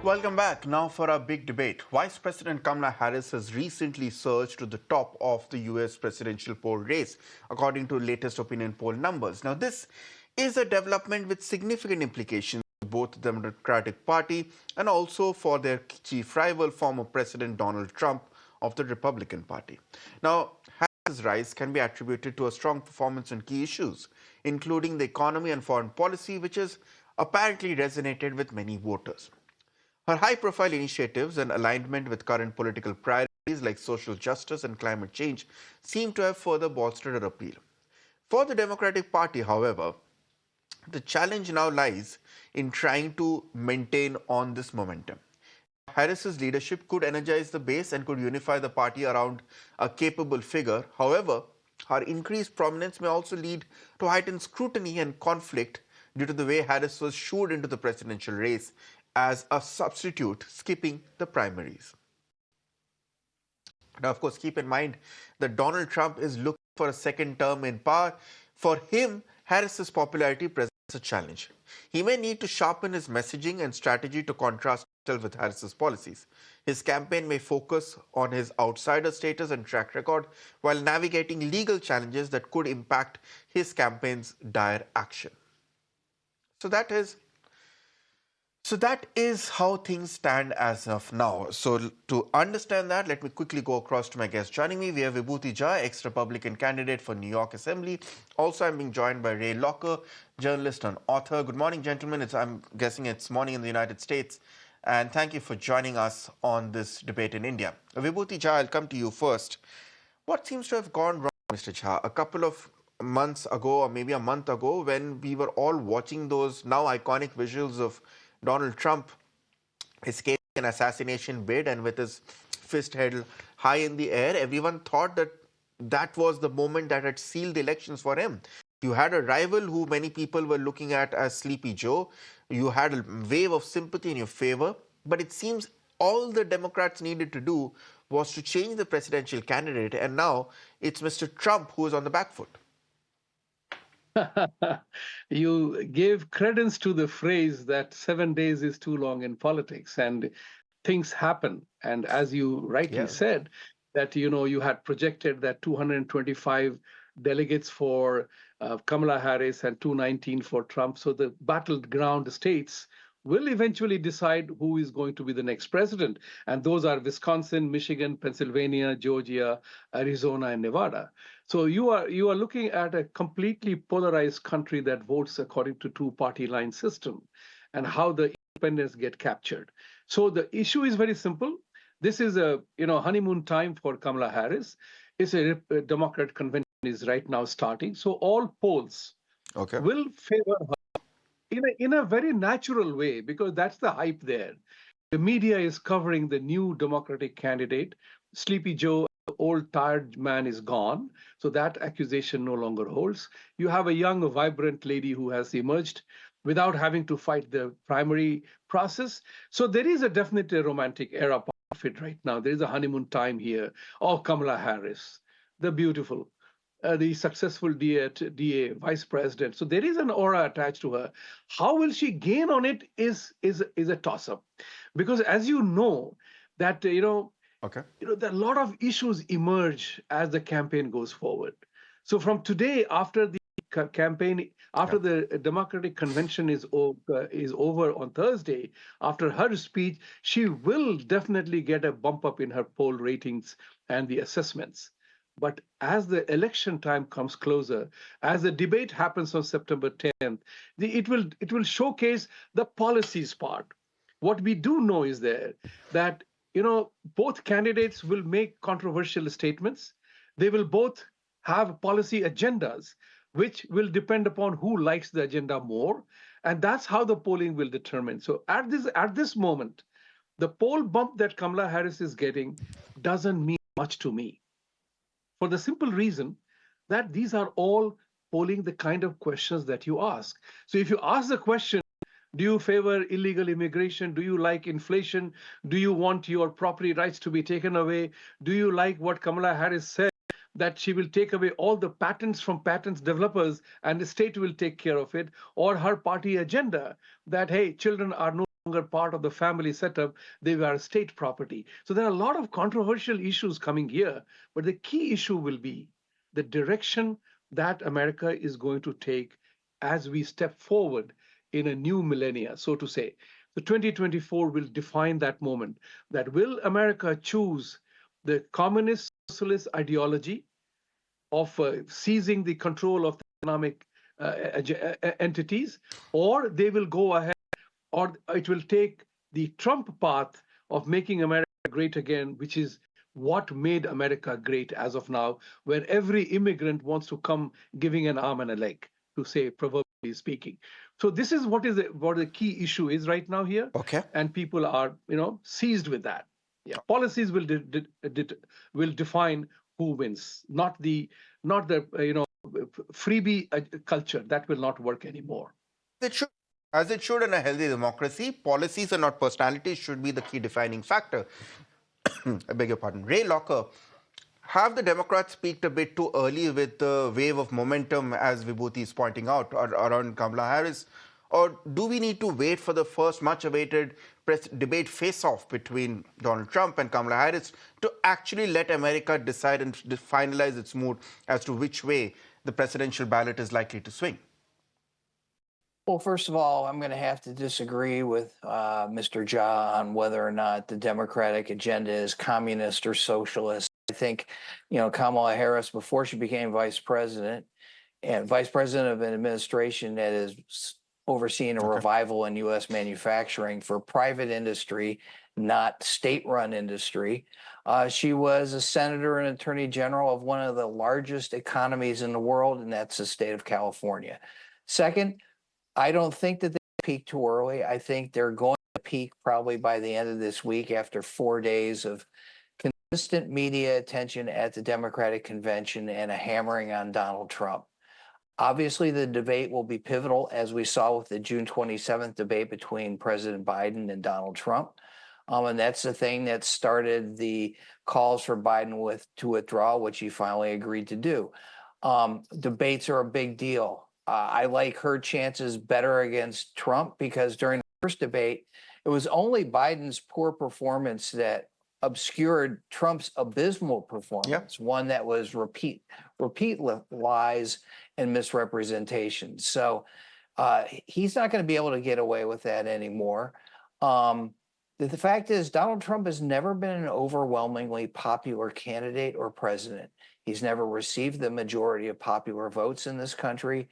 Welcome back. Now for our big debate. Vice President Kamala Harris has recently surged to the top of the US presidential poll race, according to latest opinion poll numbers. Now, this is a development with significant implications for both the Democratic Party and also for their chief rival, former President Donald Trump of the Republican Party. Now, Harris's rise can be attributed to a strong performance on key issues, including the economy and foreign policy, which has apparently resonated with many voters. Her high-profile initiatives and alignment with current political priorities like social justice and climate change seem to have further bolstered her appeal. For the Democratic Party, however, the challenge now lies in trying to maintain on this momentum. Harris's leadership could energize the base and could unify the party around a capable figure. However, her increased prominence may also lead to heightened scrutiny and conflict due to the way Harris was shooed into the presidential race as a substitute, skipping the primaries. Now, of course, keep in mind that Donald Trump is looking for a second term in power. For him, Harris's popularity presents a challenge. He may need to sharpen his messaging and strategy to contrast himself with Harris's policies. His campaign may focus on his outsider status and track record while navigating legal challenges that could impact his campaign's dire action. So that is how things stand as of now. So to understand that, let me quickly go across to my guest joining me. We have Vibhuti Jha, ex-Republican candidate for New York Assembly. Also, I'm being joined by Ray Locker, journalist and author. Good morning, gentlemen. I'm guessing it's morning in the United States. And thank you for joining us on this debate in India. Vibhuti Jha, I'll come to you first. What seems to have gone wrong, Mr. Jha? A couple of months ago, or maybe a month ago, when we were all watching those now iconic visuals of Donald Trump escaping an assassination bid and with his fist held high in the air, everyone thought that that was the moment that had sealed the elections for him. You had a rival who many people were looking at as Sleepy Joe. You had a wave of sympathy in your favor, but it seems all the Democrats needed to do was to change the presidential candidate, and now it's Mr. Trump who is on the back foot. You gave credence to the phrase that 7 days is too long in politics, and things happen. And as you rightly said, that you had projected that 225 delegates for Kamala Harris and 219 for Trump. So the battleground states will eventually decide who is going to be the next president. And those are Wisconsin, Michigan, Pennsylvania, Georgia, Arizona, and Nevada. So you are looking at a completely polarized country that votes according to two-party line system and how the independents get captured. So the issue is very simple. This is a honeymoon time for Kamala Harris. It's a Democrat convention is right now starting. So all polls will favor her in a very natural way, because that's the hype there. The media is covering the new Democratic candidate. Sleepy Joe, the old tired man, is gone. So that accusation no longer holds. You have a young, vibrant lady who has emerged without having to fight the primary process. So there is a definitely romantic era of it right now. There is a honeymoon time here. Oh, Kamala Harris, the beautiful, the successful DA, vice president. So there is an aura attached to her. How will she gain on it is a toss-up, because as you know that there are a lot of issues emerge as the campaign goes forward. So from today, after the campaign, after the Democratic convention is over on Thursday, after her speech, she will definitely get a bump up in her poll ratings and the assessments. But as the election time comes closer, as the debate happens on September 10th, it will showcase the policies part. What we do know is that both candidates will make controversial statements. They will both have policy agendas, which will depend upon who likes the agenda more, and that's how the polling will determine. So at this moment, the poll bump that Kamala Harris is getting doesn't mean much to me, for the simple reason that these are all polling the kind of questions that you ask. So if you ask the question, do you favor illegal immigration? Do you like inflation? Do you want your property rights to be taken away? Do you like what Kamala Harris said, that she will take away all the patents from patents developers and the state will take care of it? Or her party agenda that, hey, children are no longer part of the family setup. They were state property. So there are a lot of controversial issues coming here. But the key issue will be the direction that America is going to take as we step forward in a new millennia, so to say. The 2024 will define that moment. That will America choose the communist socialist ideology of seizing the control of the economic entities, or they will go ahead, or it will take the Trump path of making America great again, which is what made America great as of now, where every immigrant wants to come giving an arm and a leg, to say proverbially speaking. So this is what the key issue is right now here, Okay. and people are seized with that. Yeah, policies will define who wins, not the freebie culture. That will not work anymore. It should, as it should in a healthy democracy, policies and not personalities should be the key defining factor. I beg your pardon. Ray Locker, have the Democrats peaked a bit too early with the wave of momentum, as Vibhuti is pointing out, around Kamala Harris? Or do we need to wait for the first much-awaited debate face-off between Donald Trump and Kamala Harris to actually let America decide and finalize its mood as to which way the presidential ballot is likely to swing? Well, first of all, I'm going to have to disagree with Mr. Jha on whether or not the Democratic agenda is communist or socialist. I think, Kamala Harris, before she became vice president of an administration that is overseeing a revival in U.S. manufacturing for private industry, not state-run industry. She was a senator and attorney general of one of the largest economies in the world, and that's the state of California. Second, I don't think that they peaked too early. I think they're going to peak probably by the end of this week after 4 days of consistent media attention at the Democratic convention and a hammering on Donald Trump. Obviously, the debate will be pivotal, as we saw with the June 27th debate between President Biden and Donald Trump. And that's the thing that started the calls for Biden to withdraw, which he finally agreed to do. Debates are a big deal. I like her chances better against Trump because during the first debate, it was only Biden's poor performance that obscured Trump's abysmal performance, one that was repeat lies and misrepresentation. So he's not going to be able to get away with that anymore. The fact is, Donald Trump has never been an overwhelmingly popular candidate or president. He's never received the majority of popular votes in this country,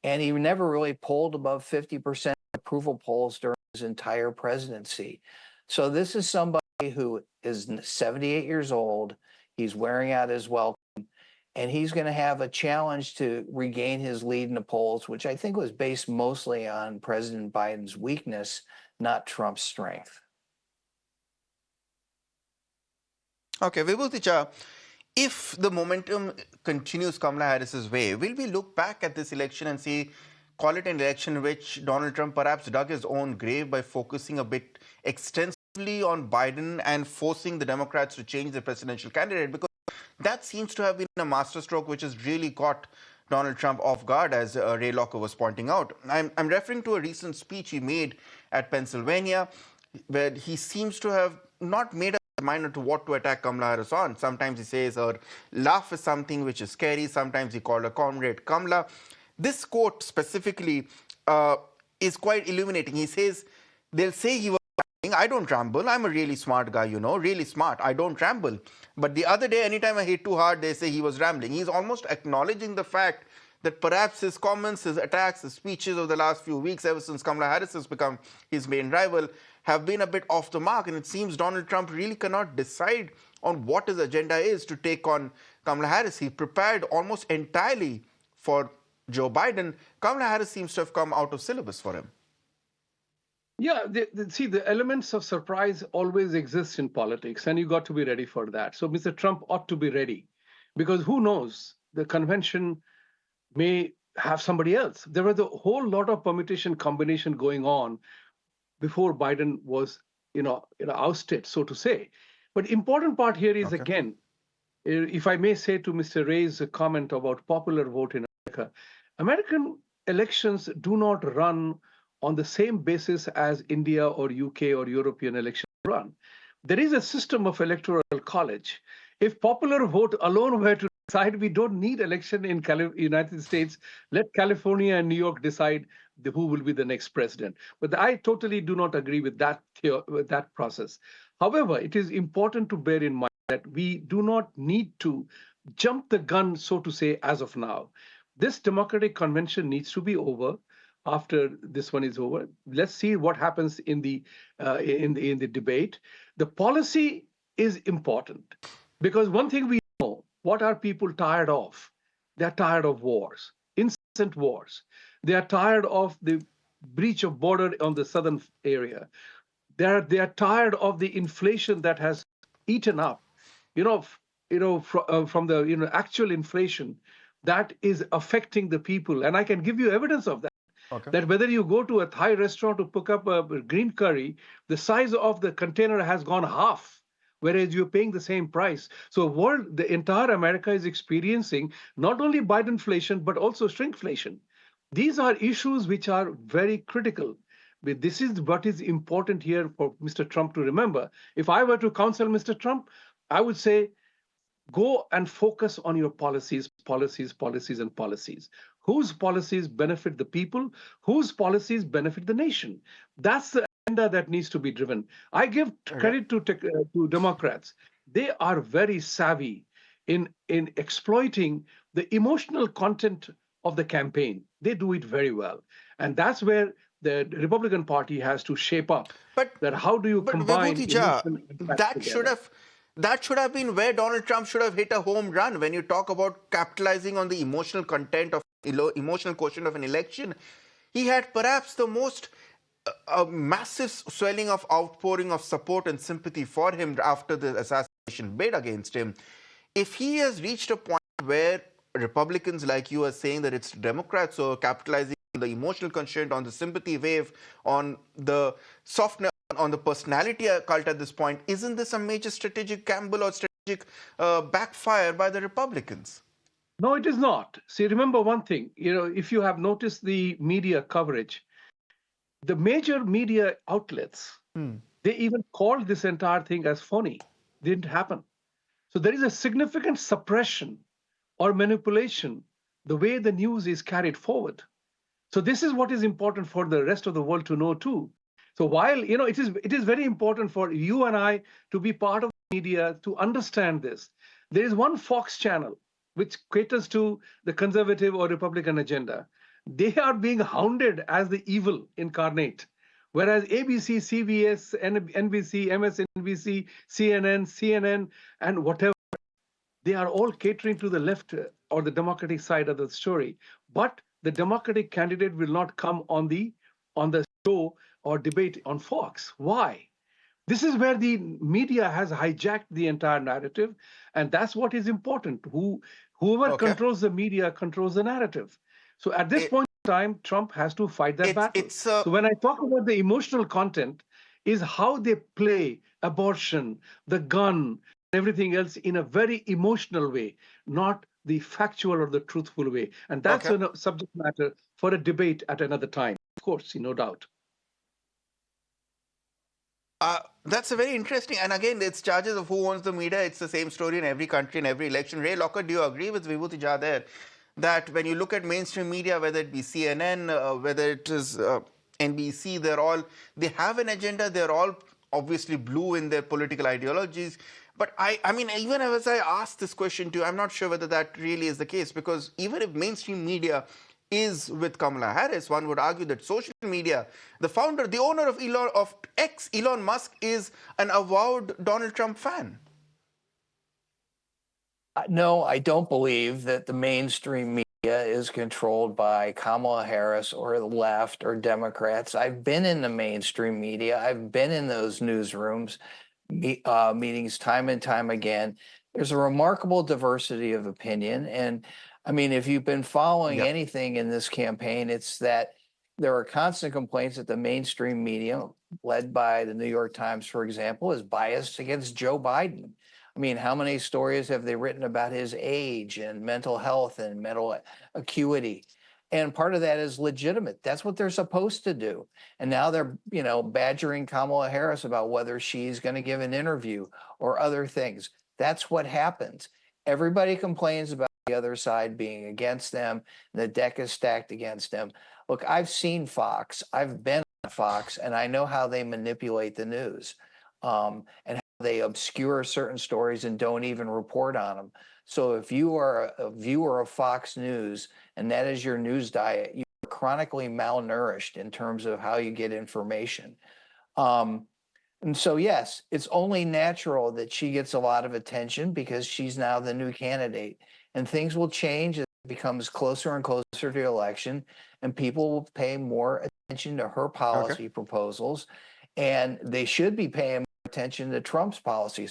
and he never really polled above 50% approval polls during his entire presidency. So this is somebody who is 78 years old. He's wearing out his welcome, and he's going to have a challenge to regain his lead in the polls, which I think was based mostly on President Biden's weakness, not Trump's strength. Okay, Vibhuti Jha, if the momentum continues Kamala Harris's way, will we look back at this election and see, call it an election in which Donald Trump perhaps dug his own grave by focusing a bit extensively on Biden and forcing the Democrats to change their presidential candidate? Because that seems to have been a masterstroke which has really caught Donald Trump off guard, as Ray Locker was pointing out. I'm referring to a recent speech he made at Pennsylvania, where he seems to have not made up his mind to what to attack Kamala Harris on. Sometimes he says her laugh is something which is scary. Sometimes he called her Comrade Kamala. This quote specifically is quite illuminating. He says, they'll say he was rambling. I don't ramble. I'm a really smart guy, really smart. I don't ramble. But the other day, anytime I hit too hard, they say he was rambling. He's almost acknowledging the fact that perhaps his comments, his attacks, his speeches over the last few weeks, ever since Kamala Harris has become his main rival, have been a bit off the mark. And it seems Donald Trump really cannot decide on what his agenda is to take on Kamala Harris. He prepared almost entirely for Joe Biden. Kamala Harris seems to have come out of syllabus for him. Yeah, see, the elements of surprise always exist in politics, and you got to be ready for that. So Mr. Trump ought to be ready, because who knows, the convention may have somebody else. There was a whole lot of permutation combination going on before Biden was, ousted, so to say. But important part here is, again, if I may say to Mr. Ray's comment about popular vote in America, American elections do not run on the same basis as India or UK or European elections run. There is a system of electoral college. If popular vote alone were to decide, we don't need election in United States. Let California and New York decide who will be the next president. But I totally do not agree with that process. However, it is important to bear in mind that we do not need to jump the gun, so to say, as of now. This Democratic Convention needs to be over. After this one is over, let's see what happens in the debate. The policy is important because one thing we know: what are people tired of? They're tired of wars, incessant wars. They are tired of the breach of border on the southern area. They are tired of the inflation that has eaten up, from the actual inflation that is affecting the people. And I can give you evidence of that. Okay. That whether you go to a Thai restaurant to pick up a green curry, the size of the container has gone half, whereas you're paying the same price. So the entire America is experiencing not only Bidenflation, but also shrinkflation. These are issues which are very critical. But this is what is important here for Mr. Trump to remember. If I were to counsel Mr. Trump, I would say, go and focus on your policies, and policies. Whose policies benefit the people? Whose policies benefit the nation? That's the agenda that needs to be driven. I give credit to Democrats. They are very savvy in exploiting the emotional content of the campaign. They do it very well. And that's where the Republican Party has to shape up. But how do you combine Vibhuti Jha, emotion and fact together? that should have been where Donald Trump should have hit a home run when you talk about capitalizing on the emotional content of emotional quotient of an election. He had perhaps the most massive swelling of outpouring of support and sympathy for him after the assassination bid against him. If he has reached a point where Republicans like you are saying that it's Democrats who are capitalizing on the emotional content, on the sympathy wave, on the softness, on the personality cult at this point, isn't this a major strategic gamble or strategic backfire by the Republicans? No, it is not. See, remember one thing, if you have noticed the media coverage, the major media outlets, they even called this entire thing as phony. Didn't happen. So there is a significant suppression or manipulation the way the news is carried forward. So this is what is important for the rest of the world to know too. So while it is very important for you and I to be part of the media to understand this, there is one Fox channel which caters to the conservative or Republican agenda. They are being hounded as the evil incarnate, whereas ABC, CBS, NBC, MSNBC, CNN, and whatever, they are all catering to the left or the Democratic side of the story. But the Democratic candidate will not come on the show or debate on Fox. Why? This is where the media has hijacked the entire narrative, and that's what is important. Whoever controls the media controls the narrative. So at this point in time, Trump has to fight that battle. So when I talk about the emotional content, is how they play abortion, the gun, everything else in a very emotional way, not the factual or the truthful way. And that's a subject matter for a debate at another time, of course, no doubt. That's a very interesting, and again, it's charges of who owns the media. It's the same story in every country, in every election. Ray Locker, do you agree with Vibhuti Jha there that when you look at mainstream media, whether it be CNN, whether it is NBC, they have an agenda. They're all obviously blue in their political ideologies. But I mean, even as I asked this question to you, I'm not sure whether that really is the case, because even if mainstream media is with Kamala Harris, one would argue that social media, the founder, the owner of X, Elon Musk, is an avowed Donald Trump fan. No, I don't believe that the mainstream media is controlled by Kamala Harris or the left or Democrats. I've been in the mainstream media. I've been in those newsrooms, meetings time and time again. There's a remarkable diversity of opinion. And I mean, if you've been following anything in this campaign, it's that there are constant complaints that the mainstream media, led by the New York Times, for example, is biased against Joe Biden. I mean, how many stories have they written about his age and mental health and mental acuity? And part of that is legitimate. That's what they're supposed to do. And now they're, badgering Kamala Harris about whether she's going to give an interview or other things. That's what happens. Everybody complains about the other side being against them. The deck is stacked against them. Look, I've seen Fox. I've been on Fox, and I know how they manipulate the news, and how they obscure certain stories and don't even report on them. So if you are a viewer of Fox News and that is your news diet, you're chronically malnourished in terms of how you get information. And so, yes, it's only natural that she gets a lot of attention because she's now the new candidate. And things will change as it becomes closer and closer to the election, and people will pay more attention to her policy proposals. And they should be paying more attention to Trump's policy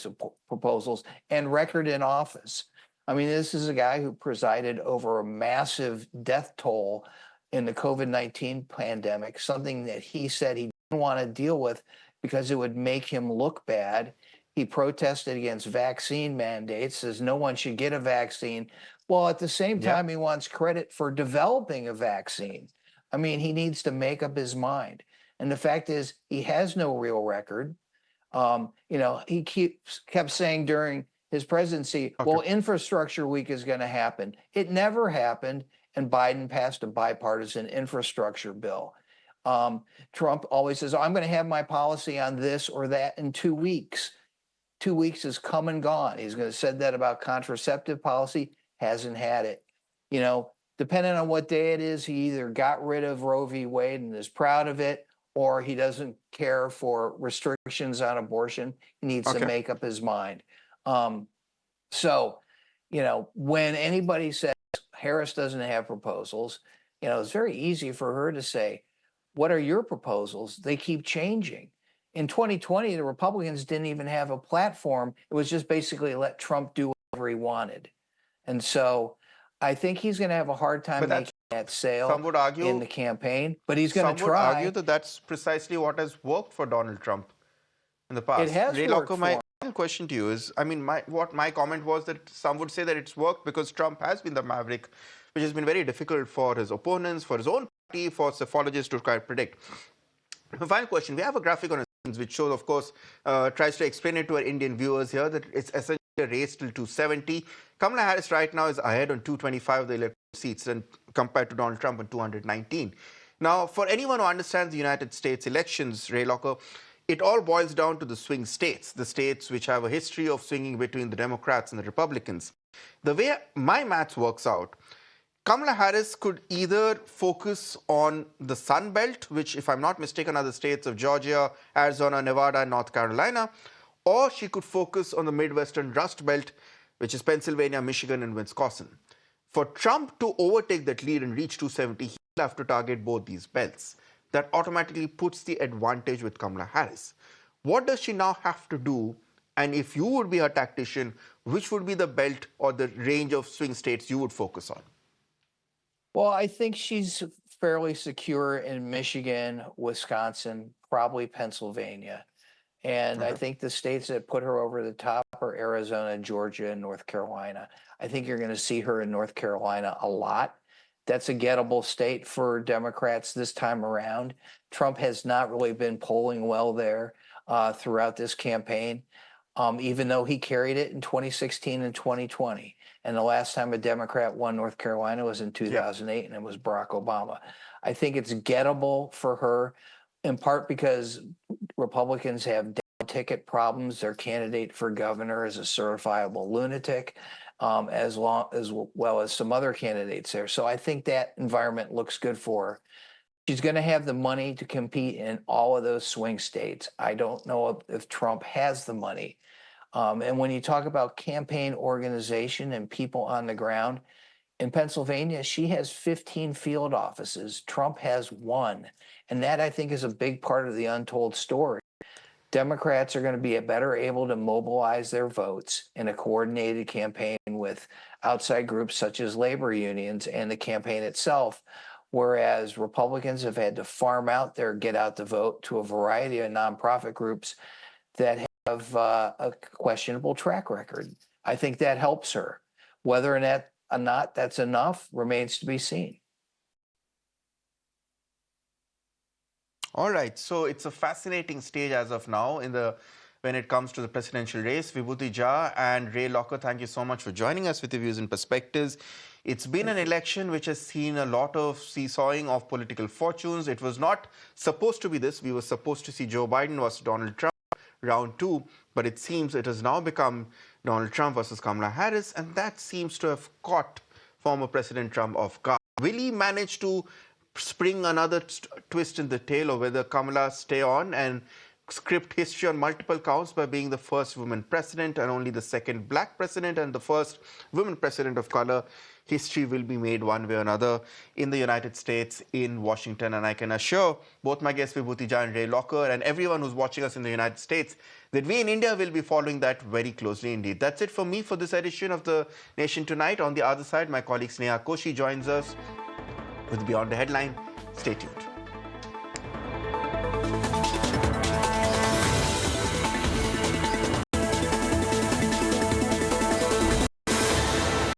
proposals and record in office. I mean, this is a guy who presided over a massive death toll in the COVID-19 pandemic, something that he said he didn't want to deal with because it would make him look bad. He protested against vaccine mandates, says no one should get a vaccine. Well, at the same time, he wants credit for developing a vaccine. I mean, he needs to make up his mind. And the fact is, he has no real record. He kept saying during his presidency, well, infrastructure week is going to happen. It never happened, and Biden passed a bipartisan infrastructure bill. Trump always says, I'm going to have my policy on this or that in 2 weeks. 2 weeks is come and gone. He's going to said that about contraceptive policy, hasn't had it. Depending on what day it is, he either got rid of Roe v. Wade and is proud of it, or he doesn't care for restrictions on abortion. He needs to make up his mind. When anybody says Harris doesn't have proposals, it's very easy for her to say, what are your proposals? They keep changing. In 2020, the Republicans didn't even have a platform. It was just basically let Trump do whatever he wanted. And so I think he's going to have a hard time making that sale in the campaign, but he's going to try. Some would argue that that's precisely what has worked for Donald Trump in the past. It has worked for him. My question to you is, my comment was that some would say that it's worked because Trump has been the maverick, which has been very difficult for his opponents, for his own party, for psephologists to try to predict. My final question, we have a graphic on our screens which shows, of course, tries to explain it to our Indian viewers here that it's essentially a race till 270. Kamala Harris right now is ahead on 225 of the electoral seats and compared to Donald Trump on 219. Now, for anyone who understands the United States elections, Ray Locker, it all boils down to the swing states, the states which have a history of swinging between the Democrats and the Republicans. The way my maths works out, Kamala Harris could either focus on the Sun Belt, which, if I'm not mistaken, are the states of Georgia, Arizona, Nevada, and North Carolina, or she could focus on the Midwestern Rust Belt, which is Pennsylvania, Michigan, and Wisconsin. For Trump to overtake that lead and reach 270, he'll have to target both these belts. That automatically puts the advantage with Kamala Harris. What does she now have to do? And if you would be a tactician, which would be the belt or the range of swing states you would focus on? Well, I think she's fairly secure in Michigan, Wisconsin, probably Pennsylvania. And I think the states that put her over the top are Arizona, Georgia, and North Carolina. I think you're going to see her in North Carolina a lot. That's a gettable state for Democrats this time around. Trump has not really been polling well there throughout this campaign, even though he carried it in 2016 and 2020. And the last time a Democrat won North Carolina was in 2008, and it was Barack Obama. I think it's gettable for her, in part because Republicans have down ticket problems. Their candidate for governor is a certifiable lunatic, as well as some other candidates there. So I think that environment looks good for her. She's going to have the money to compete in all of those swing states. I don't know if Trump has the money. And when you talk about campaign organization and people on the ground, in Pennsylvania, she has 15 field offices. Trump has 1. And that, I think, is a big part of the untold story. Democrats are going to be better able to mobilize their votes in a coordinated campaign with outside groups such as labor unions and the campaign itself, whereas Republicans have had to farm out their get out the vote to a variety of nonprofit groups that have a questionable track record. I think that helps her. Whether or not that's enough remains to be seen. All right, so it's a fascinating stage as of now when it comes to the presidential race. Vibhuti Jha and Ray Locker, thank you so much for joining us with your views and perspectives. It's been an election which has seen a lot of seesawing of political fortunes. It was not supposed to be this. We were supposed to see Joe Biden versus Donald Trump round two, but it seems it has now become Donald Trump versus Kamala Harris, and that seems to have caught former President Trump off guard. Will he manage to spring another twist in the tail, or whether Kamala stay on and script history on multiple counts by being the first woman president and only the second black president and the first woman president of color? History will be made one way or another in the United States, in Washington. And I can assure both my guests, Vibhuti Jha and Ray Locker, and everyone who's watching us in the United States, that we in India will be following that very closely indeed. That's it for me for this edition of The Nation Tonight. On the other side, my colleague Sneha Koshi joins us with Beyond the Headline. Stay tuned.